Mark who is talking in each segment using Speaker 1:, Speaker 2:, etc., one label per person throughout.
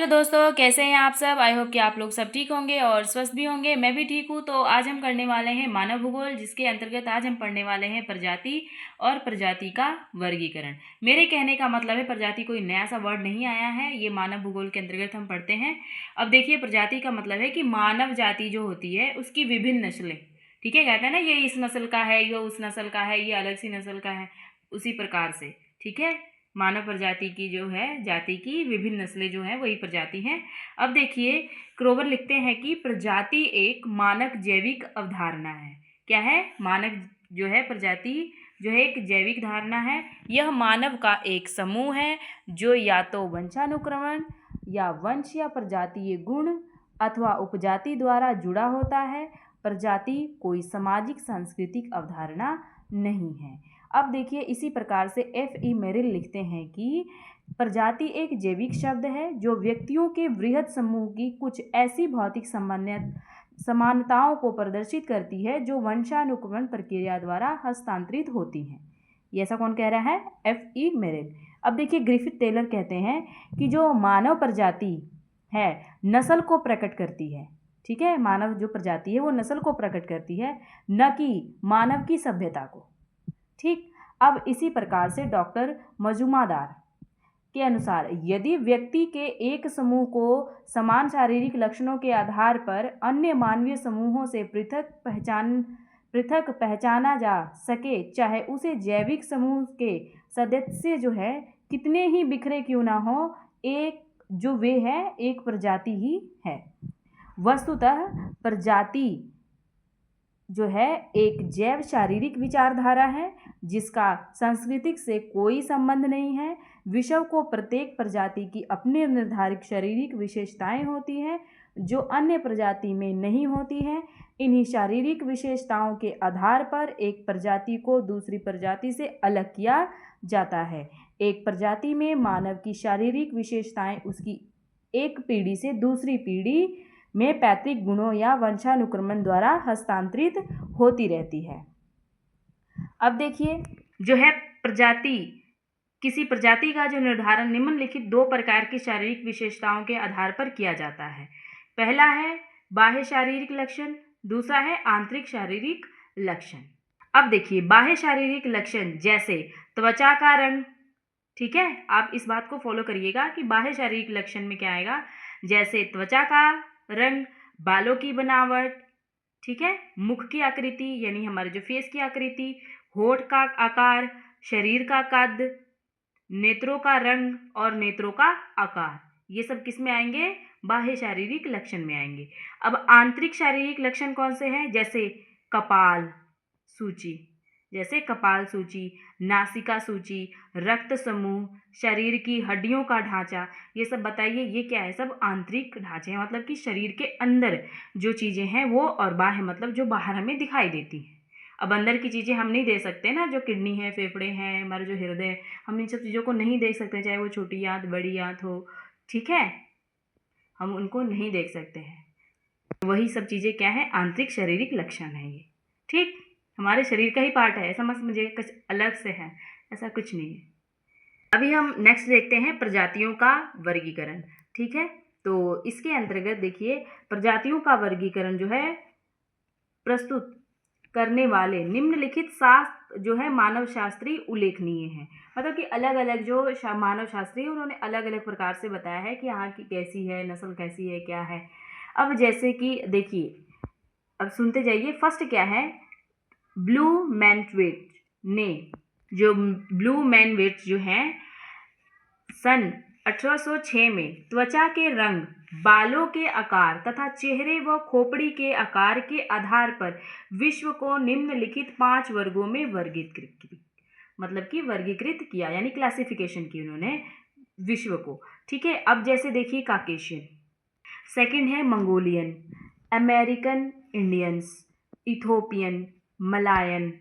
Speaker 1: Hello दोस्तों, कैसे हैं आप सब। आई होप कि आप लोग सब ठीक होंगे और स्वस्थ भी होंगे। मैं भी ठीक हूँ। तो आज हम करने वाले हैं मानव भूगोल, जिसके अंतर्गत आज हम पढ़ने वाले हैं प्रजाति और प्रजाति का वर्गीकरण। मेरे कहने का मतलब है, प्रजाति कोई नया सा वर्ड नहीं आया है, ये मानव भूगोल के अंतर्गत हम पढ़ते हैं। अब देखिए, प्रजाति का मतलब है कि मानव जाति जो होती है उसकी विभिन्न नस्लें। ठीक है, कहते हैं ना, ये इस नस्ल का है, ये उस नस्ल का है, ये अलग सी नस्ल का है, उसी प्रकार से। ठीक है, मानव प्रजाति की जो है, जाति की विभिन्न नस्लें जो हैं वही प्रजाति हैं। अब देखिए, क्रोवर लिखते हैं कि प्रजाति एक मानक जैविक अवधारणा है। क्या है? मानक जो है, प्रजाति जो है एक जैविक धारणा है। यह मानव का एक समूह है जो या तो वंशानुक्रमण या वंश या प्रजातीय गुण अथवा उपजाति द्वारा जुड़ा होता है। प्रजाति कोई सामाजिक सांस्कृतिक अवधारणा नहीं है। अब देखिए, इसी प्रकार से F.E. मेरिल लिखते हैं कि प्रजाति एक जैविक शब्द है जो व्यक्तियों के वृहद समूह की कुछ ऐसी भौतिक समानताओं को प्रदर्शित करती है जो वंशानुक्रमण प्रक्रिया द्वारा हस्तांतरित होती हैं। ये ऐसा कौन कह रहा है? F.E. मेरिल। अब देखिए, ग्रिफिथ टेलर कहते हैं कि जो मानव प्रजाति है नस्ल को प्रकट करती है। ठीक है, मानव जो प्रजाति है वो नस्ल को प्रकट करती है, न कि मानव की सभ्यता को। ठीक। अब इसी प्रकार से डॉक्टर मजुमदार के अनुसार यदि व्यक्ति के एक समूह को समान शारीरिक लक्षणों के आधार पर अन्य मानवीय समूहों से पृथक पहचाना जा सके, चाहे उसे जैविक समूह के सदस्य जो है कितने ही बिखरे क्यों ना हो, एक जो वे है एक प्रजाति ही है। वस्तुतः प्रजाति जो है एक जैव शारीरिक विचारधारा है जिसका सांस्कृतिक से कोई संबंध नहीं है। विश्व को प्रत्येक प्रजाति की अपनी निर्धारित शारीरिक विशेषताएं होती हैं जो अन्य प्रजाति में नहीं होती हैं। इन्हीं शारीरिक विशेषताओं के आधार पर एक प्रजाति को दूसरी प्रजाति से अलग किया जाता है। एक प्रजाति में मानव की शारीरिक विशेषताएं उसकी एक पीढ़ी से दूसरी पीढ़ी में पैतृक गुणों या वंशानुक्रमण द्वारा हस्तांतरित होती रहती है। अब देखिए, जो है प्रजाति, किसी प्रजाति का जो निर्धारण निम्नलिखित दो प्रकार की शारीरिक विशेषताओं के आधार पर किया जाता है। पहला है बाह्य शारीरिक लक्षण, दूसरा है आंतरिक शारीरिक लक्षण। अब देखिए, बाह्य शारीरिक लक्षण जैसे त्वचा का रंग। ठीक है, आप इस बात को फॉलो करिएगा कि बाह्य शारीरिक लक्षण में क्या आएगा, जैसे त्वचा का रंग, बालों की बनावट, ठीक है, मुख की आकृति यानी हमारे जो फेस की आकृति, होठ का आकार, शरीर का कद, नेत्रों का रंग और नेत्रों का आकार, ये सब किस में आएंगे? बाह्य शारीरिक लक्षण में आएंगे। अब आंतरिक शारीरिक लक्षण कौन से हैं? जैसे कपाल सूची, नासिका सूची, रक्त समूह, शरीर की हड्डियों का ढांचा, ये सब बताइए, ये क्या है? सब आंतरिक ढांचे हैं, मतलब कि शरीर के अंदर जो चीज़ें हैं वो, और बाह्य मतलब जो बाहर हमें दिखाई देती हैं। अब अंदर की चीज़ें हम नहीं देख सकते ना, जो किडनी है, फेफड़े हैं, हमारा जो हृदय, हम इन सब चीज़ों को नहीं देख सकते, चाहे वो छोटी आंत बड़ी आंत हो। ठीक है, हम उनको नहीं देख सकते हैं। वही सब चीज़ें क्या है? आंतरिक शारीरिक लक्षण है ये। ठीक, हमारे शरीर का ही पार्ट है, ऐसा मत समझिए कुछ अलग से है, ऐसा कुछ नहीं है। अभी हम नेक्स्ट देखते हैं प्रजातियों का वर्गीकरण। ठीक है, तो इसके अंतर्गत देखिए, प्रजातियों का वर्गीकरण जो है प्रस्तुत करने वाले निम्नलिखित शास्त्र जो है मानव शास्त्री उल्लेखनीय हैं। मतलब कि अलग अलग जो मानव शास्त्री, उन्होंने अलग अलग प्रकार से बताया है कि यहाँ की कैसी है, नस्ल कैसी है, क्या है। अब जैसे कि देखिए, अब सुनते जाइए। फर्स्ट क्या है? ब्लूमेंटवेट ने, जो ब्लूमेंटवेट जो है सन 1806 में त्वचा के रंग, बालों के आकार तथा चेहरे व खोपड़ी के आकार के आधार पर विश्व को निम्नलिखित 5 वर्गों में वर्गीकृत की, मतलब कि वर्गीकृत किया, यानी क्लासिफिकेशन की उन्होंने विश्व को। ठीक है, अब जैसे देखिए काकेशियन, सेकंड है Mongolian, American Indians, Ethiopian, Malayan.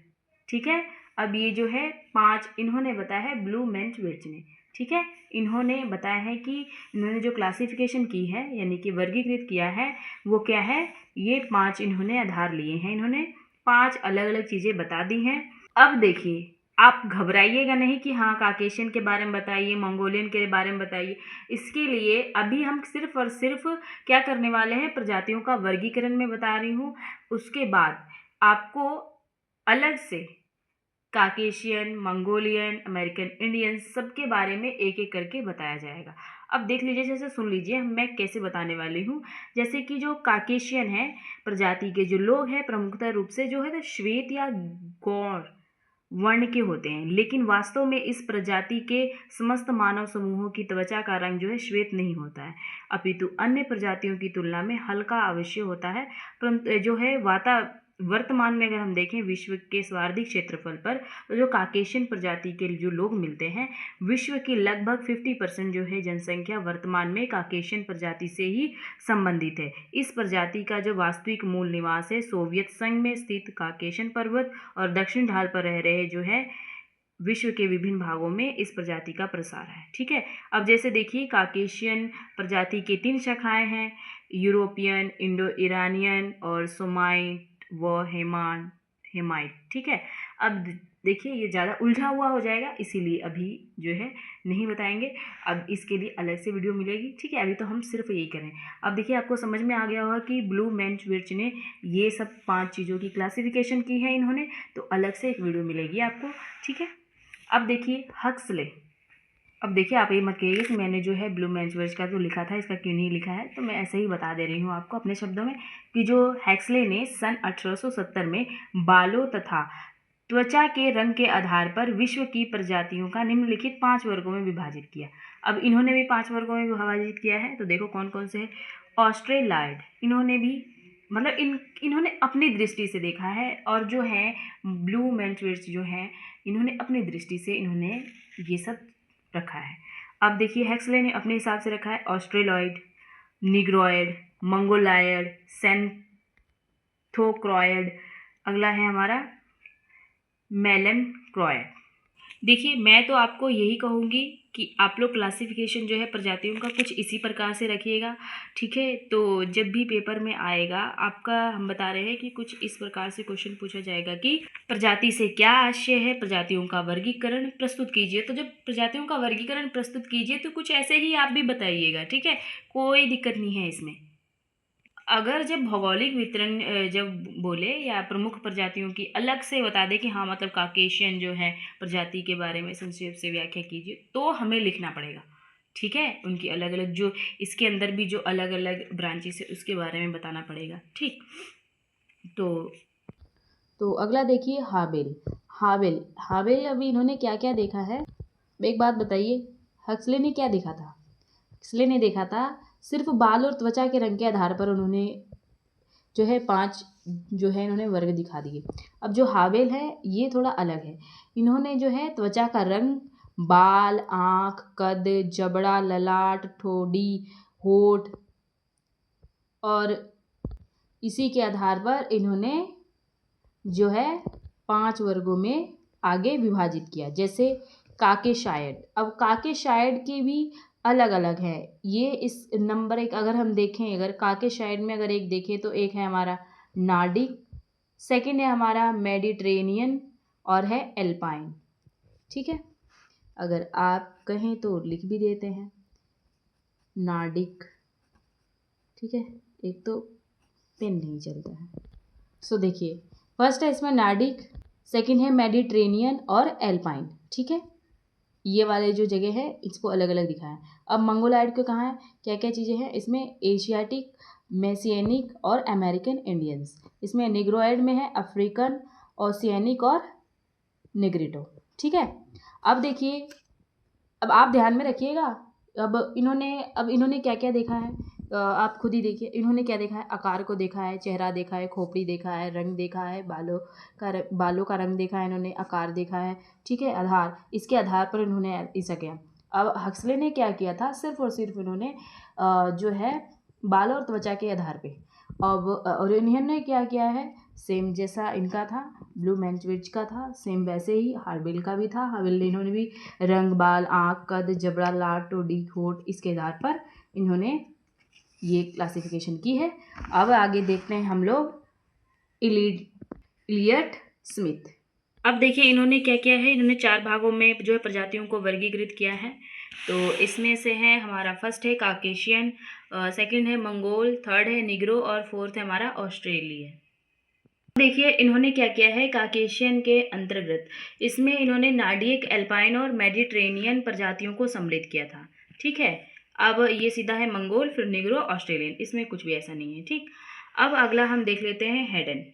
Speaker 1: ठीक है, अब ये जो है 5 इन्होंने बताया है ब्लूमेंटवेट ने। ठीक है, इन्होंने बताया है कि इन्होंने जो क्लासिफिकेशन की है, यानी कि वर्गीकृत किया है, वो क्या है? ये 5 इन्होंने आधार लिए हैं, इन्होंने 5 अलग अलग चीज़ें बता दी हैं। अब देखिए, आप घबराइएगा नहीं कि हाँ काकेशियन के बारे में बताइए, मंगोलियन के बारे में बताइए। इसके लिए अभी हम सिर्फ और सिर्फ क्या करने वाले हैं, प्रजातियों का वर्गीकरण में बता रही हूँ। उसके बाद आपको अलग से काकेशियन, मंगोलियन, अमेरिकन इंडियन सबके बारे में एक एक करके बताया जाएगा। अब देख लीजिए, जैसे सुन लीजिए मैं कैसे बताने वाली हूँ। जैसे कि जो काकेशियन है प्रजाति के जो लोग हैं प्रमुखतः रूप से जो है श्वेत या गौर वर्ण के होते हैं, लेकिन वास्तव में इस प्रजाति के समस्त मानव समूहों की त्वचा का रंग जो है श्वेत नहीं होता है, अपितु अन्य प्रजातियों की तुलना में हल्का अवश्य होता है। परंतु जो है वर्तमान में अगर हम देखें विश्व के सर्वाधिक क्षेत्रफल पर, तो जो काकेशियन प्रजाति के जो लोग मिलते हैं, विश्व की लगभग 50% जो है जनसंख्या वर्तमान में काकेशियन प्रजाति से ही संबंधित है। इस प्रजाति का जो वास्तविक मूल निवास है सोवियत संघ में स्थित काकेशियन पर्वत और दक्षिण ढाल पर रह रहे जो है विश्व के विभिन्न भागों में इस प्रजाति का प्रसार है। ठीक है, अब जैसे देखिए काकेशियन प्रजाति की 3 शाखाएं हैं, यूरोपियन, इंडो ईरानियन और सोमाइट व हेमाइट। ठीक है, अब देखिए ये ज़्यादा उलझा हुआ हो जाएगा, इसीलिए अभी जो है नहीं बताएंगे, अब इसके लिए अलग से वीडियो मिलेगी। ठीक है, अभी तो हम सिर्फ यही करें। अब देखिए आपको समझ में आ गया होगा कि ब्लू मैंचविर्च ने ये सब 5 चीज़ों की क्लासिफिकेशन की है इन्होंने, तो अलग से एक वीडियो मिलेगी आपको। ठीक है, अब देखिए हक्सले। अब देखिए आप ये मत कहिए कि मैंने जो है ब्लू मैंचविर्च का जो लिखा था इसका क्यों नहीं लिखा है, तो मैं ऐसे ही बता दे रही हूँ आपको अपने शब्दों में कि जो हक्सले ने सन 1870 में बालों तथा त्वचा के रंग के आधार पर विश्व की प्रजातियों का निम्नलिखित 5 वर्गों में विभाजित किया। अब इन्होंने भी 5 वर्गों में विभाजित किया है, तो देखो कौन कौन से हैं। ऑस्ट्रेलॉयड, इन्होंने भी मतलब इन्होंने अपनी दृष्टि से देखा है, और जो है ब्लू मैंचविर्च जो है इन्होंने अपनी दृष्टि से इन्होंने ये सब रखा है। अब देखिए हक्सले ने अपने हिसाब से रखा है ऑस्ट्रेलॉयड, निग्रोइड, मंगोलायड, सेंथोक्रॉयड, अगला है हमारा मेलनक्रॉयड। देखिए मैं तो आपको यही कहूँगी कि आप लोग क्लासिफिकेशन जो है प्रजातियों का कुछ इसी प्रकार से रखिएगा। ठीक है, तो जब भी पेपर में आएगा आपका, हम बता रहे हैं कि कुछ इस प्रकार से क्वेश्चन पूछा जाएगा कि प्रजाति से क्या आशय है, प्रजातियों का वर्गीकरण प्रस्तुत कीजिए। तो जब प्रजातियों का वर्गीकरण प्रस्तुत कीजिए तो कुछ ऐसे ही आप भी बताइएगा। ठीक है, कोई दिक्कत नहीं है इसमें। अगर जब भौगोलिक वितरण जब बोले या प्रमुख प्रजातियों की अलग से बता दे कि हाँ मतलब काकेशियन जो है प्रजाति के बारे में संक्षेप से व्याख्या कीजिए, तो हमें लिखना पड़ेगा। ठीक है, उनकी अलग अलग जो इसके अंदर भी जो अलग अलग ब्रांचेस है उसके बारे में बताना पड़ेगा। ठीक, तो अगला देखिए हाबेल। हाबेल हाबेल अभी इन्होंने क्या क्या देखा है, एक बात बताइए, हक्सले ने क्या देखा था? हक्सले ने देखा था सिर्फ बाल और त्वचा के रंग के आधार पर उन्होंने जो है 5 जो है इन्होंने वर्ग दिखा दिए। अब जो हाबेल है ये थोड़ा अलग है, इन्होंने जो है त्वचा का रंग, बाल, आँख, कद, जबड़ा, ललाट, ठोड़ी, होठ और इसी के आधार पर इन्होंने जो है 5 वर्गों में आगे विभाजित किया। जैसे काकेशायड, अब काकेशायड के भी अलग अलग हैं। ये इस नंबर 1 अगर हम देखें, अगर काकेशायड में अगर एक देखें तो एक है हमारा नार्डिक, सेकंड है हमारा मेडिटेरेनियन और है एल्पाइन। ठीक है, अगर आप कहें तो लिख भी देते हैं नार्डिक। ठीक है, एक तो पेन नहीं चलता है, सो देखिए फर्स्ट है इसमें नार्डिक, सेकंड है मेडिटेरेनियन और एल्पाइन। ठीक है, ये वाले जो जगह है इसको अलग अलग दिखाया है। अब मंगोलायड को कहाँ है, क्या क्या चीज़ें हैं इसमें, एशियाटिक, मेसिएनिक और अमेरिकन इंडियंस। इसमें निग्रोइड में है अफ्रीकन, ओशियानिक और निग्रिटो। ठीक है, अब देखिए, अब आप ध्यान में रखिएगा, अब इन्होंने क्या क्या देखा है, आप खुद ही देखिए इन्होंने क्या देखा है, आकार को देखा है, चेहरा देखा है, खोपड़ी देखा है, रंग देखा है, बालों का रंग देखा है इन्होंने, आकार देखा है। ठीक है, आधार, इसके आधार पर इन्होंने ऐसा किया। अब हक्सले ने क्या किया था, सिर्फ और सिर्फ इन्होंने जो है बाल और त्वचा के आधार पे, अब और इन्होंने क्या किया है, सेम जैसा इनका था ब्लू मैंचविर्च का था सेम वैसे ही हार्बिल का भी था। हार्बिल ने इन्होंने भी रंग, बाल, आँख, कद, जबड़ा, लाट, टोडी, होठ इसके आधार पर इन्होंने ये क्लासिफिकेशन की है। अब आगे देखते हैं हम लोग इलियट स्मिथ। अब देखिए इन्होंने क्या किया है, इन्होंने 4 भागों में जो है प्रजातियों को वर्गीकृत किया है। तो इसमें से है हमारा फर्स्ट है काकेशियन, सेकंड है मंगोल, थर्ड है निग्रो और फोर्थ है हमारा ऑस्ट्रेलियन। देखिए इन्होंने क्या किया है काकेशियन के अंतर्गत, इसमें इन्होंने नार्डिक, एल्पाइन और मेडिटेरेनियन प्रजातियों को सम्मिलित किया था। ठीक है, अब ये सीधा है मंगोल, फिर निग्रो, ऑस्ट्रेलियन, इसमें कुछ भी ऐसा नहीं है। ठीक, अब अगला हम देख लेते हैं हेडन।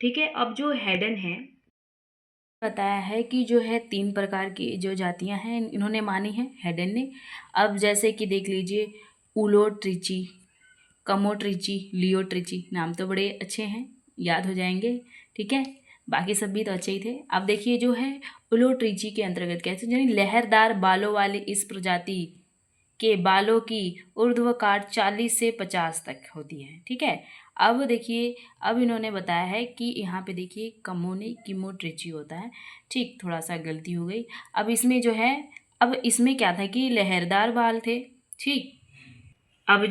Speaker 1: ठीक है, अब जो हेडन है बताया है कि जो है 3 प्रकार की जो जातियां हैं इन्होंने मानी हैं हेडन ने। अब जैसे कि देख लीजिए उलोट्रिची, कमोट्रिची, लियोट्रिची, नाम तो बड़े अच्छे हैं, याद हो जाएंगे। ठीक है, बाकी सब भी तो अच्छे ही थे। अब देखिए जो है उलोट्रिची के अंतर्गत कैसे, यानी लहरदार बालों वाले इस प्रजाति के बालों की ऊर्ध्व काट 40 से 50 तक होती है। ठीक है, अब देखिए अब इन्होंने बताया है कि यहाँ पे देखिए कमो नहीं किमोट्रिची होता है। ठीक, थोड़ा सा गलती हो गई। अब इसमें जो है, अब इसमें क्या था कि लहरदार बाल थे। ठीक, अब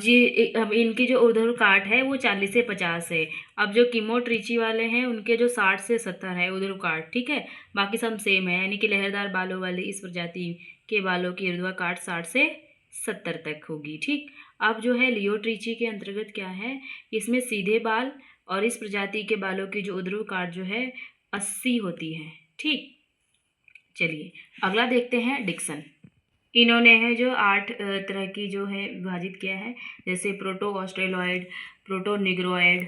Speaker 1: इनकी जो ऊर्ध्व काट है वो 40 से 50 है। अब जो किमोट्रिची वाले हैं उनके जो 60 से 70 है ऊर्ध्व काट। ठीक है, बाकी सब सेम है, यानी कि लहरदार बालों वाले इस प्रजाति के बालों की ऊर्ध्व काट 60 से 70 तक होगी। ठीक, अब जो है लियोट्रिची के अंतर्गत क्या है, इसमें सीधे बाल और इस प्रजाति के बालों की जो ऊर्ध्व काट जो है 80 होती है। ठीक, चलिए अगला देखते हैं डिक्सन। इन्होंने है जो 8 तरह की जो है विभाजित किया है, जैसे proto Australoid, proto Negroid,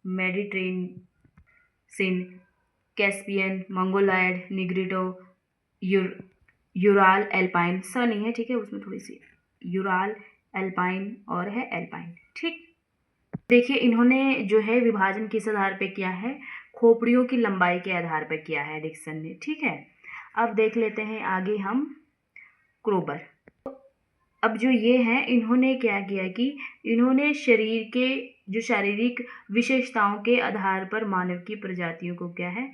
Speaker 1: Mediterranean, Caspian, Mongoloid, Negrito, यूर यूराल एल्पाइन, स नहीं है। ठीक है, उसमें थोड़ी सी यूराल एल्पाइन और है एल्पाइन। ठीक, देखिए इन्होंने जो है विभाजन किस आधार पे किया है, खोपड़ियों की लंबाई के आधार पर किया है डिक्सन ने। ठीक है, अब देख लेते हैं आगे हम क्रोबर। अब जो ये हैं इन्होंने क्या किया कि इन्होंने शरीर के जो शारीरिक विशेषताओं के आधार पर मानव की प्रजातियों को क्या है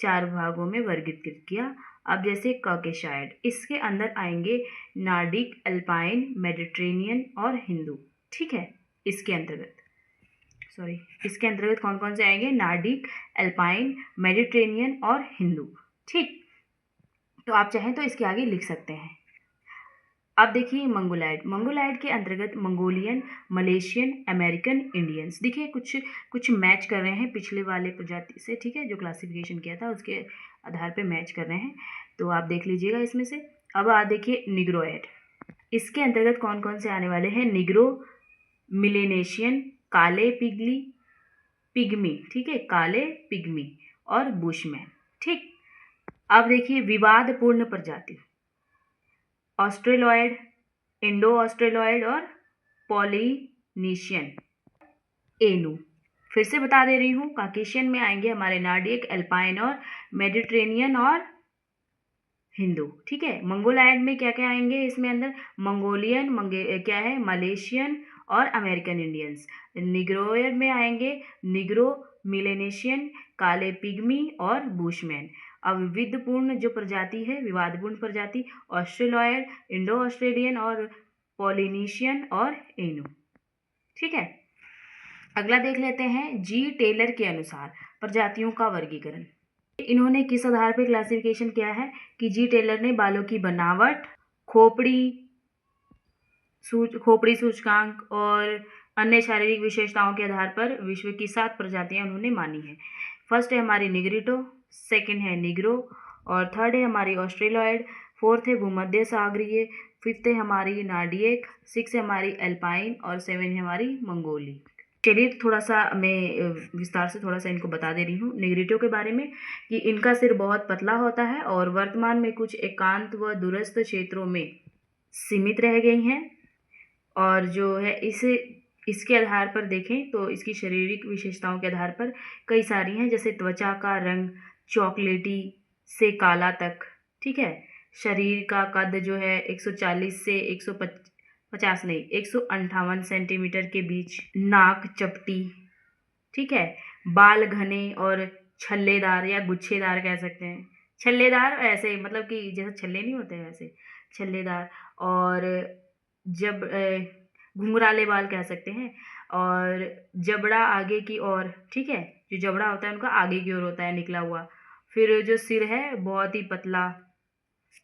Speaker 1: 4 भागों में वर्गीकृत किया। अब जैसे कॉकेशायड, इसके अंदर आएंगे नार्डिक, अल्पाइन, मेडिटेरेनियन और हिंदू। ठीक है, इसके अंतर्गत इसके अंतर्गत कौन कौन से आएंगे, नार्डिक, अल्पाइन, मेडिटेरेनियन और हिंदू। ठीक, तो आप चाहें तो इसके आगे लिख सकते हैं। अब देखिए मंगोलाइड के अंतर्गत मंगोलियन, मलेशियन, अमेरिकन इंडियंस। देखिए कुछ मैच कर रहे हैं पिछले वाले प्रजाति से। ठीक है, जो क्लासिफिकेशन किया था उसके आधार पे मैच कर रहे हैं, तो आप देख लीजिएगा इसमें से। अब आप देखिए निग्रोइड, इसके अंतर्गत कौन कौन से आने वाले हैं, निग्रो, मिलेनेशियन, काले पिग्मी। ठीक है, काले पिग्मी और बुशमैन। ठीक, अब देखिए विवादपूर्ण प्रजाति, ऑस्ट्रेलॉयड, इंडो ऑस्ट्रेलॉयड और पॉलिनीशियन, एनू। फिर से बता दे रही हूँ, काकेशियन में आएंगे हमारे नार्डिक, अल्पाइन और मेडिटेरेनियन और हिंदू। ठीक है, मंगोलायड में क्या क्या आएंगे इसमें अंदर, मंगोलियन, क्या है मलेशियन और अमेरिकन इंडियंस। निग्रोयड में आएंगे निग्रो, मिलेनेशियन, काले पिग्मी और बुशमैन। अब विविधपूर्ण जो प्रजाति है, विवादपूर्ण प्रजाति, ऑस्ट्रेलॉयड, इंडो ऑस्ट्रेलियन और पॉलिनीशियन और एनू। ठीक है, अगला देख लेते हैं जी टेलर के अनुसार प्रजातियों का वर्गीकरण। इन्होंने किस आधार पर क्लासिफिकेशन किया है कि जी टेलर ने बालों की बनावट, खोपड़ी सूचकांक और अन्य शारीरिक विशेषताओं के आधार पर विश्व की 7 प्रजातियां उन्होंने मानी है। फर्स्ट है हमारी निग्रिटो, सेकंड है निग्रो और थर्ड है हमारी ऑस्ट्रेलॉयड, फोर्थ है भूमध्य सागरीय, फिफ्थ है हमारी नार्डिक, 6 है हमारी अल्पाइन और 7 है हमारी मंगोली। चलिए थोड़ा सा मैं विस्तार से थोड़ा सा इनको बता दे रही हूँ निग्रिटो के बारे में, कि इनका सिर बहुत पतला होता है और वर्तमान में कुछ एकांत व दूरस्थ क्षेत्रों में सीमित रह गई हैं। और जो है इसके आधार पर देखें तो इसकी शारीरिक विशेषताओं के आधार पर कई सारी हैं, जैसे त्वचा का रंग चॉकलेटी से काला तक। ठीक है, शरीर का कद जो है 140 से 150 नहीं 158 सेंटीमीटर के बीच, नाक चपटी। ठीक है, बाल घने और छल्लेदार या गुच्छेदार कह सकते हैं, छल्लेदार ऐसे मतलब कि जैसे छल्ले नहीं होते हैं वैसे छल्लेदार, और जब घुंघराले बाल कह सकते हैं, और जबड़ा आगे की ओर। ठीक है, जो जबड़ा होता है उनका आगे की ओर होता है निकला हुआ। फिर जो सिर है बहुत ही पतला,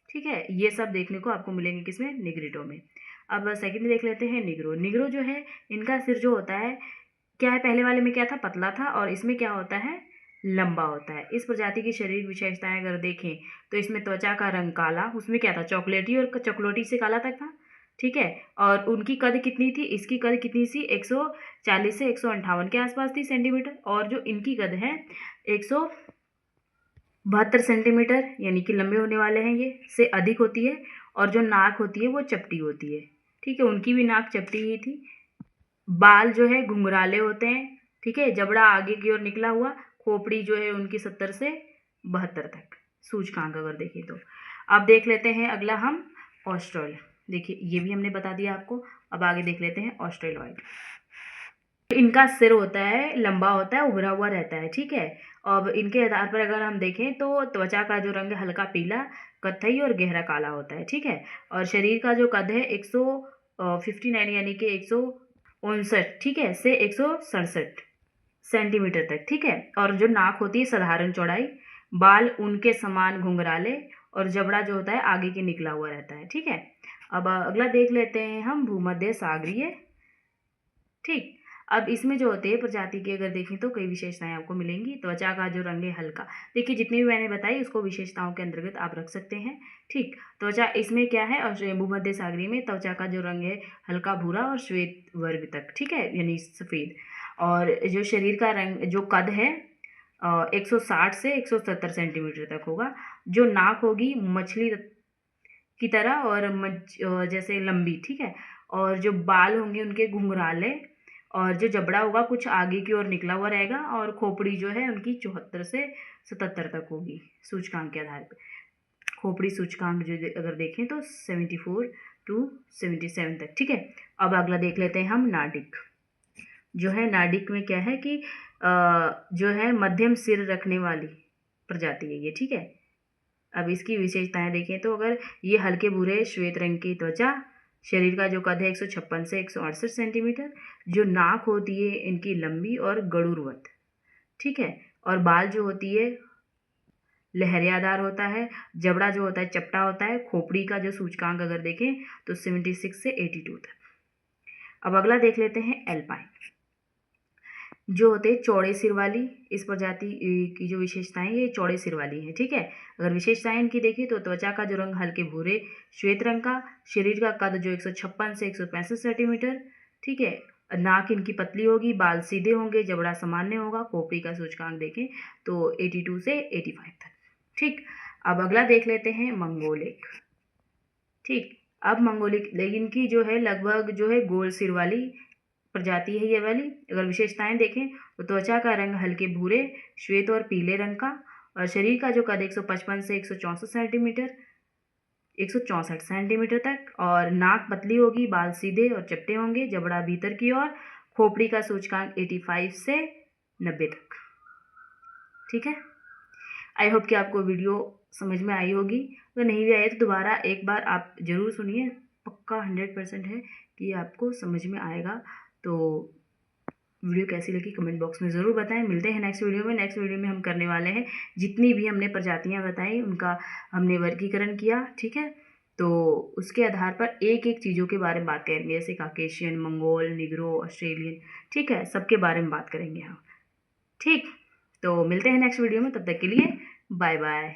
Speaker 1: ठीक है, ये सब देखने को आपको मिलेंगे किसमें, निग्रिडो में। अब सेकंड देख लेते हैं निग्रो। निग्रो जो है इनका सिर जो होता है क्या है, पहले वाले में क्या था, पतला था, और इसमें क्या होता है, लंबा होता है। इस प्रजाति की शरीर विशेषताएं अगर देखें तो इसमें त्वचा का रंग काला, उसमें क्या था, चॉकलेटी और चॉकलेटी से काला तक था, ठीक है। और उनकी कद कितनी थी, इसकी कद कितनी सी, 140 से 158 के आसपास थी सेंटीमीटर, और जो इनकी कद है 172 सेंटीमीटर, यानी कि लंबे होने वाले हैं ये, से अधिक होती है। और जो नाक होती है वो चपटी होती है, ठीक है, उनकी भी नाक चपटी ही थी। बाल जो है घुंघराले होते हैं, ठीक है, जबड़ा आगे की ओर निकला हुआ, खोपड़ी जो है उनकी 70 से 72 तक सूचकांक अगर देखें तो। अब देख लेते हैं अगला हम ऑस्ट्रल। देखिए ये भी हमने बता दिया आपको। अब आगे देख लेते हैं ऑस्ट्रेलॉइड। इनका सिर होता है लंबा होता है, उभरा हुआ रहता है, ठीक है। अब इनके आधार पर अगर हम देखें तो त्वचा का जो रंग है हल्का पीला, कत्थई और गहरा काला होता है, ठीक है। और शरीर का जो कद है 159 यानी कि 159, ठीक है, से 167 सेंटीमीटर तक, ठीक है। और जो नाक होती है साधारण चौड़ाई, बाल उनके समान घुंघराले, और जबड़ा जो होता है आगे के निकला हुआ रहता है, ठीक है। अब अगला देख लेते हैं हम भूमध्य सागरीय, ठीक। अब इसमें जो होते हैं प्रजाति की अगर देखें तो कई विशेषताएं आपको मिलेंगी। त्वचा का जो रंग है हल्का, देखिए जितनी भी मैंने बताई उसको विशेषताओं के अंतर्गत आप रख सकते हैं, ठीक। त्वचा इसमें क्या है, और भूमध्य सागरीय में त्वचा का जो रंग है हल्का भूरा और श्वेत वर्ग तक, ठीक है, यानी सफ़ेद। और जो शरीर का रंग जो कद है 160 से 170 सेंटीमीटर तक होगा। जो नाक होगी मछली की तरह और जैसे लंबी, ठीक है। और जो बाल होंगे उनके घुंघराले, और जो जबड़ा होगा कुछ आगे की ओर निकला हुआ रहेगा, और खोपड़ी जो है उनकी 74 से 77 तक होगी सूचकांक के आधार पर। खोपड़ी सूचकांक जो अगर देखें तो 74 टू 77 तक, ठीक है। अब अगला देख लेते हैं हम नाडिक। जो है नाडिक में क्या है कि जो है मध्यम सिर रखने वाली प्रजाति है ये, ठीक है। अब इसकी विशेषताएं देखें तो अगर ये हल्के भूरे श्वेत रंग की त्वचा, शरीर का जो कद है 156 से 168 सेंटीमीटर, जो नाक होती है इनकी लंबी और गड़ूरवत, ठीक है। और बाल जो होती है लहरियादार होता है, जबड़ा जो होता है चपटा होता है। खोपड़ी का जो सूचकांक अगर देखें तो 76 से 82 तक। अब अगला देख लेते हैं एल्पाइन। जो होते हैं चौड़े सिर वाली, इस प्रजाति की जो विशेषताएं ये चौड़े सिर वाली है, ठीक है। अगर विशेषताएं इनकी देखें तो त्वचा का जो रंग हल्के भूरे श्वेत रंग का, शरीर का कद जो 156 से 165 सेंटीमीटर, ठीक है। नाक इनकी पतली होगी, बाल सीधे होंगे, जबड़ा सामान्य होगा। खोपड़ी का सूचकांक देखें तो 82 से 85 तक, ठीक। अब अगला देख लेते हैं मंगोलिक, ठीक। अब मंगोलिक इनकी जो है लगभग जो है गोल सिर वाली प्रजाति है ये वाली। अगर विशेषताएं देखें तो त्वचा का रंग हल्के भूरे श्वेत और पीले रंग का, और शरीर का जो कद 155 से 164 सेंटीमीटर तक, और नाक पतली होगी, बाल सीधे और चपटे होंगे, जबड़ा भीतर की ओर। खोपड़ी का सूचकांक 85 से 90 तक, ठीक है। आई होप कि आपको वीडियो समझ में आई होगी। अगर नहीं भी आई तो दोबारा एक बार आप ज़रूर सुनिए, पक्का 100% है कि आपको समझ में आएगा। तो वीडियो कैसी लगी कमेंट बॉक्स में ज़रूर बताएं। मिलते हैं नेक्स्ट वीडियो में। नेक्स्ट वीडियो में हम करने वाले हैं जितनी भी हमने प्रजातियां बताई उनका हमने वर्गीकरण किया, ठीक है। तो उसके आधार पर एक एक चीज़ों के बारे में बात करेंगे, जैसे काकेशियन, मंगोल, निग्रो, ऑस्ट्रेलियन, ठीक है, सबके बारे में बात करेंगे हम, ठीक। तो मिलते हैं नेक्स्ट वीडियो में, तब तक के लिए बाय बाय।